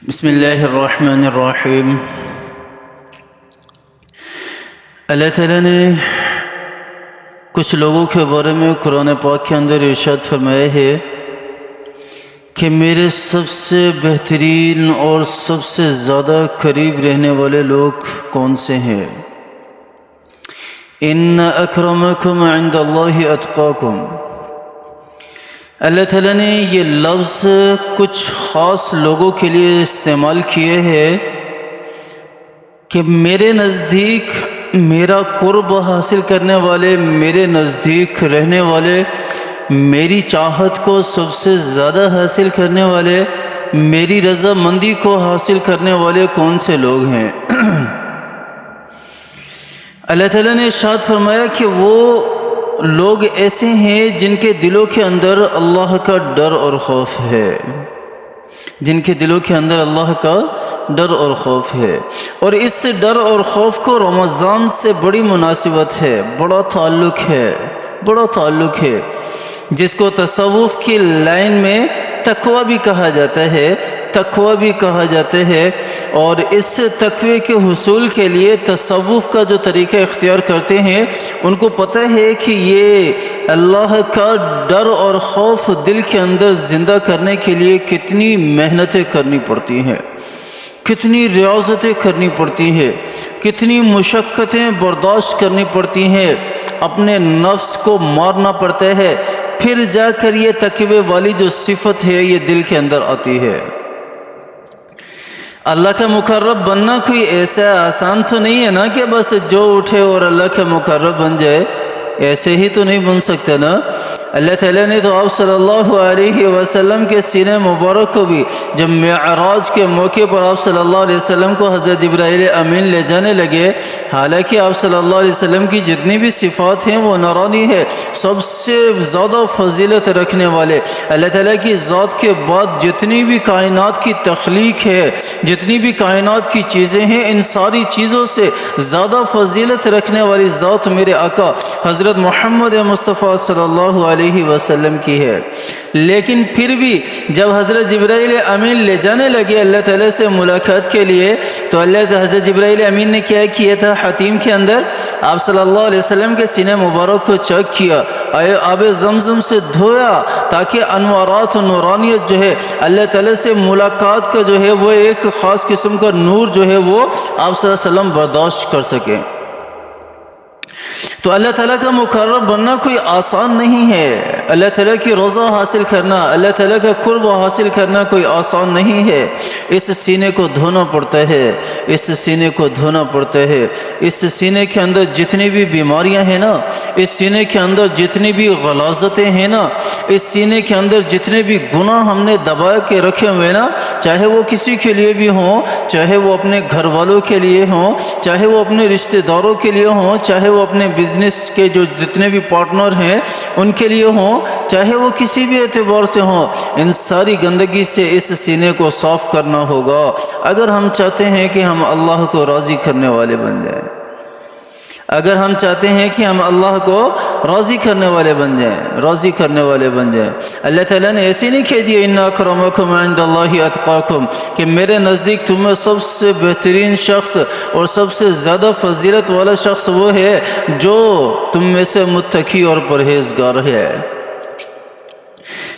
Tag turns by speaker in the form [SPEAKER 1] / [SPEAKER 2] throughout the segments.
[SPEAKER 1] بسم اللہ الرحمن الرحیم۔ اللہ تعالیٰ نے کچھ لوگوں کے بارے میں قرآن پاک کے اندر ارشاد فرمایا ہے کہ میرے سب سے بہترین اور سب سے زیادہ قریب رہنے والے لوگ کون سے ہیں؟ ان اکرمکم عند اللہ اتقاکم۔ اللہ تعالیٰ نے یہ لفظ کچھ خاص لوگوں کے لیے استعمال کیے ہیں کہ میرے نزدیک میرا قرب حاصل کرنے والے، میرے نزدیک رہنے والے، میری چاہت کو سب سے زیادہ حاصل کرنے والے، میری رضامندی کو حاصل کرنے والے کون سے لوگ ہیں؟ اللہ تعالیٰ نے ارشاد فرمایا کہ وہ لوگ ایسے ہیں جن کے دلوں کے اندر اللہ کا ڈر اور خوف ہے، جن کے دلوں کے اندر اللہ کا ڈر اور خوف ہے، اور اس ڈر اور خوف کو رمضان سے بڑی مناسبت ہے، بڑا تعلق ہے، جس کو تصوف کی لائن میں تقویٰ بھی کہا جاتا ہے، اور اس تقوی کے حصول کے لیے تصوف کا جو طریقہ اختیار کرتے ہیں ان کو پتہ ہے کہ یہ اللہ کا ڈر اور خوف دل کے اندر زندہ کرنے کے لیے کتنی محنتیں کرنی پڑتی ہیں، کتنی ریاضتیں کرنی پڑتی ہیں، کتنی مشقتیں برداشت کرنی پڑتی ہیں، اپنے نفس کو مارنا پڑتا ہے، پھر جا کر یہ تقوی والی جو صفت ہے یہ دل کے اندر آتی ہے۔ اللہ کا مقرب بننا کوئی ایسا آسان تو نہیں ہے نا کہ بس جو اٹھے اور اللہ کا مقرب بن جائے، ایسے ہی تو نہیں بن سکتے نا۔ اللہ تعالیٰ نے تو آپ صلی اللہ علیہ وسلم کے سینے مبارک کو بھی جب معراج کے موقع پر آپ صلی اللہ علیہ وسلم کو حضرت جبرائیل امین لے جانے لگے، حالانکہ آپ صلی اللہ علیہ وسلم کی جتنی بھی صفات ہیں وہ نورانی ہے، سب سے زیادہ فضیلت رکھنے والے، اللہ تعالیٰ کی ذات کے بعد جتنی بھی کائنات کی تخلیق ہے، جتنی بھی کائنات کی چیزیں ہیں، ان ساری چیزوں سے زیادہ فضیلت رکھنے والی ذات میرے آقا حضرت محمد مصطفیٰ صلی اللہ علیہ وسلم کی ہے۔ لیکن پھر بھی جب حضرت جبرائیل امین لے جانے لگے اللہ تعالیٰ سے ملاقات کے لیے، تو حضرت جبرائیل امین نے کیا کیا تھا؟ حتیم کے اندر آپ صلی اللہ علیہ وسلم کے سینے مبارک کو چیک کیا، آب زمزم سے دھویا، تاکہ انوارات و نورانیت جو ہے اللہ تعالیٰ سے ملاقات کا جو ہے وہ ایک خاص قسم کا نور جو ہے وہ آپ صلی اللہ علیہ وسلم برداشت کر سکیں۔ تو اللہ تعالیٰ کا مقرب بننا کوئی آسان نہیں ہے، اللہ تعالیٰ کی رضا حاصل کرنا، اللہ تعالیٰ کا قرب حاصل کرنا کوئی آسان نہیں ہے۔ اس سینے کو دھونا پڑتا ہے، اس سینے کو دھونا پڑتا ہے، اس سینے کے اندر جتنی بھی بیماریاں ہیں نا، اس سینے کے اندر جتنی بھی غلاظتیں ہیں نا، اس سینے کے اندر جتنے بھی گناہ ہم نے دبا کے رکھے ہوئے نا، چاہے وہ کسی کے لیے بھی ہوں، چاہے وہ اپنے گھر والوں کے لیے ہوں، چاہے وہ اپنے رشتہ داروں کے لیے ہوں، چاہے وہ اپنے بزنس کے جو جتنے بھی پارٹنر ہیں ان کے لیے ہوں، چاہے وہ کسی بھی اعتبار سے ہوں، ان ساری گندگی سے اس سینے کو صاف کرنا ہوگا اگر ہم چاہتے ہیں کہ ہم اللہ کو راضی کرنے والے بن جائیں، اگر ہم چاہتے ہیں کہ ہم اللہ کو راضی کرنے والے بن جائیں۔ اللہ تعالیٰ نے ایسے نہیں کہہ دیا ان اکرمکم عند اللہ اتقاکم، کہ میرے نزدیک تمہیں سب سے بہترین شخص اور سب سے زیادہ فضیلت والا شخص وہ ہے جو تم میں سے متقی اور پرہیزگار ہے۔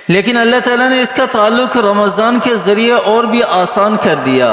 [SPEAKER 1] لیکن اللہ تعالیٰ نے اس کا تعلق رمضان کے ذریعے اور بھی آسان کر دیا،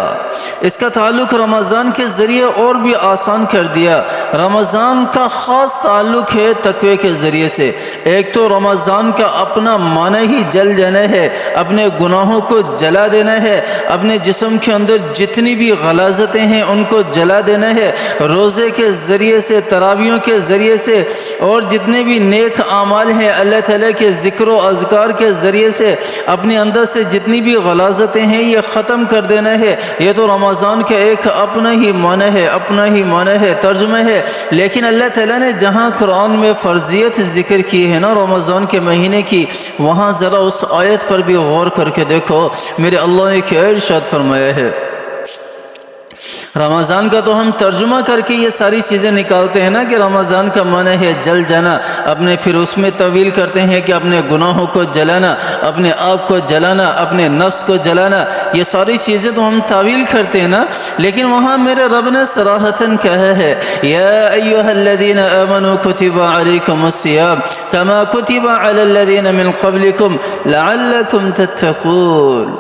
[SPEAKER 1] اس کا تعلق رمضان کے ذریعے اور بھی آسان کر دیا۔ رمضان کا خاص تعلق ہے تقوی کے ذریعے سے۔ ایک تو رمضان کا اپنا معنی ہی جل جانا ہے، اپنے گناہوں کو جلا دینا ہے، اپنے جسم کے اندر جتنی بھی غلاظتیں ہیں ان کو جلا دینا ہے، روزے کے ذریعے سے، تراویحوں کے ذریعے سے، اور جتنے بھی نیک اعمال ہیں اللہ تعالیٰ کے ذکر و اذکار کے ذریعے سے اپنے اندر سے جتنی بھی غلاظتیں ہیں یہ ختم کر دینا ہے۔ یہ تو رمضان کا ایک اپنا ہی معنی ہے، ترجمہ ہے۔ لیکن اللہ تعالیٰ نے جہاں قرآن میں فرضیت ذکر کی ہے نا رمضان کے مہینے کی، وہاں ذرا اس آیت پر بھی غور کر کے دیکھو، میرے اللہ نے کیا ارشاد فرمایا ہے۔ رمضان کا تو ہم ترجمہ کر کے یہ ساری چیزیں نکالتے ہیں نا کہ رمضان کا معنی ہے جل جانا، اپنے پھر اس میں طویل کرتے ہیں کہ اپنے گناہوں کو جلانا، اپنے آپ کو جلانا، اپنے نفس کو جلانا، یہ ساری چیزیں تو ہم تعویل کرتے ہیں نا۔ لیکن وہاں میرے رب نے صراحتاً کہا ہے یا ایھا الذین آمنوا کتب علیکم الصیام کما کتب علی الذین من قبلکم لعلکم تتقون۔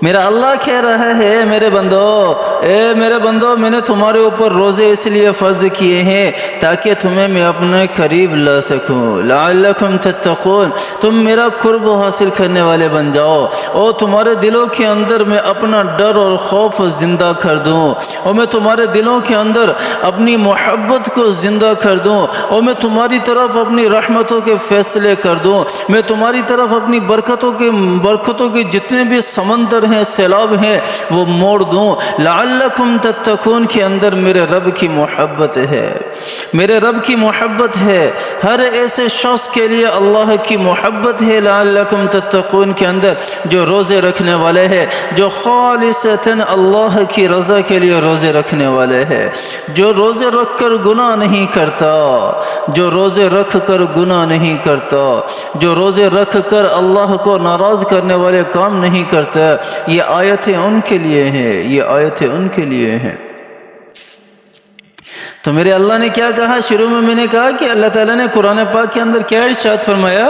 [SPEAKER 1] میرا اللہ کہہ رہا ہے میرے بندو میں نے تمہارے اوپر روزے اس لیے فرض کیے ہیں تاکہ تمہیں میں اپنے قریب لا سکوں، لعلکم تتقون، تم میرا قرب حاصل کرنے والے بن جاؤ، اور تمہارے دلوں کے اندر میں اپنا ڈر اور خوف زندہ کر دوں، اور میں تمہارے دلوں کے اندر اپنی محبت کو زندہ کر دوں، اور میں تمہاری طرف اپنی رحمتوں کے فیصلے کر دوں، میں تمہاری طرف اپنی برکتوں کے جتنے بھی سمندر ہیں، سیلاب ہیں، وہ موڑ دوں۔ لعلکم تتقون کے اندر میرے رب کی محبت ہے، میرے رب کی محبت ہے، ہر ایسے شخص کے لیے اللہ کی محبت ہے۔ لعلکم تتقون کے اندر جو روزے رکھنے والے ہیں، جو خالصتاً اللہ کی رضا کے لیے روزے رکھنے والے ہیں، جو روزے رکھ کر گناہ نہیں کرتا، جو روزے رکھ کر گناہ نہیں کرتا، جو روزے رکھ کر اللہ کو ناراض کرنے والے کام نہیں کرتا، یہ آیتیں ان کے لیے ہیں، یہ آیتیں ان کے لیے ہیں۔ تو میرے اللہ نے کیا کہا؟ شروع میں نے کہا کہ اللہ تعالیٰ نے قرآن پاک کے اندر کیا ارشاد فرمایا؟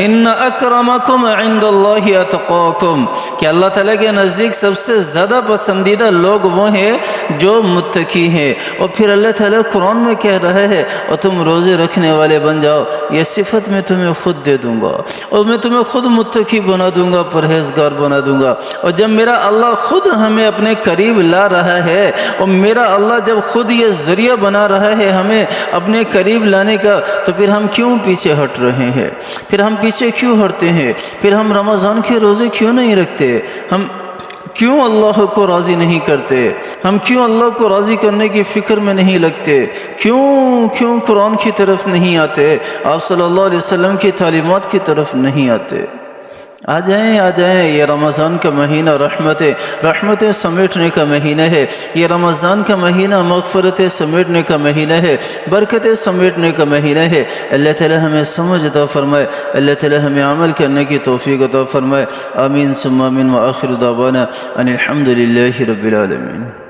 [SPEAKER 1] ان اکرمکم عند اللہ اتقاکم، کہ اللہ تعالیٰ کے نزدیک سب سے زیادہ پسندیدہ لوگ وہ ہیں جو متقی ہیں۔ اور پھر اللہ تعالیٰ قرآن میں کہہ رہا ہے اور تم روزے رکھنے والے بن جاؤ، یہ صفت میں تمہیں خود دے دوں گا، اور میں تمہیں خود متقی بنا دوں گا، پرہیزگار بنا دوں گا۔ اور جب میرا اللہ خود ہمیں اپنے قریب لا رہا ہے، اور میرا اللہ جب خود یہ ذریعہ بنا رہا ہے ہمیں اپنے قریب لانے کا، تو پھر ہم کیوں پیچھے ہٹ رہے ہیں؟ پھر ہم پیچھے کیوں ہٹتے ہیں؟ پھر ہم رمضان کے روزے کیوں نہیں رکھتے؟ ہم کیوں اللہ کو راضی نہیں کرتے؟ ہم کیوں اللہ کو راضی کرنے کی فکر میں نہیں لگتے؟ کیوں قرآن کی طرف نہیں آتے؟ آپ صلی اللہ علیہ وسلم کی تعلیمات کی طرف نہیں آتے؟ آ جائیں، یہ رمضان کا مہینہ رحمتیں سمیٹنے کا مہینہ ہے، یہ رمضان کا مہینہ مغفرتیں سمیٹنے کا مہینہ ہے، برکتیں سمیٹنے کا مہینہ ہے۔ اللہ تعالی ہمیں سمجھ عطا فرمائے، اللہ تعالی ہمیں عمل کرنے کی توفیق عطا فرمائے۔ آمین ثم آمین، وآخر دعوانا ان الحمد للہ رب العالمین۔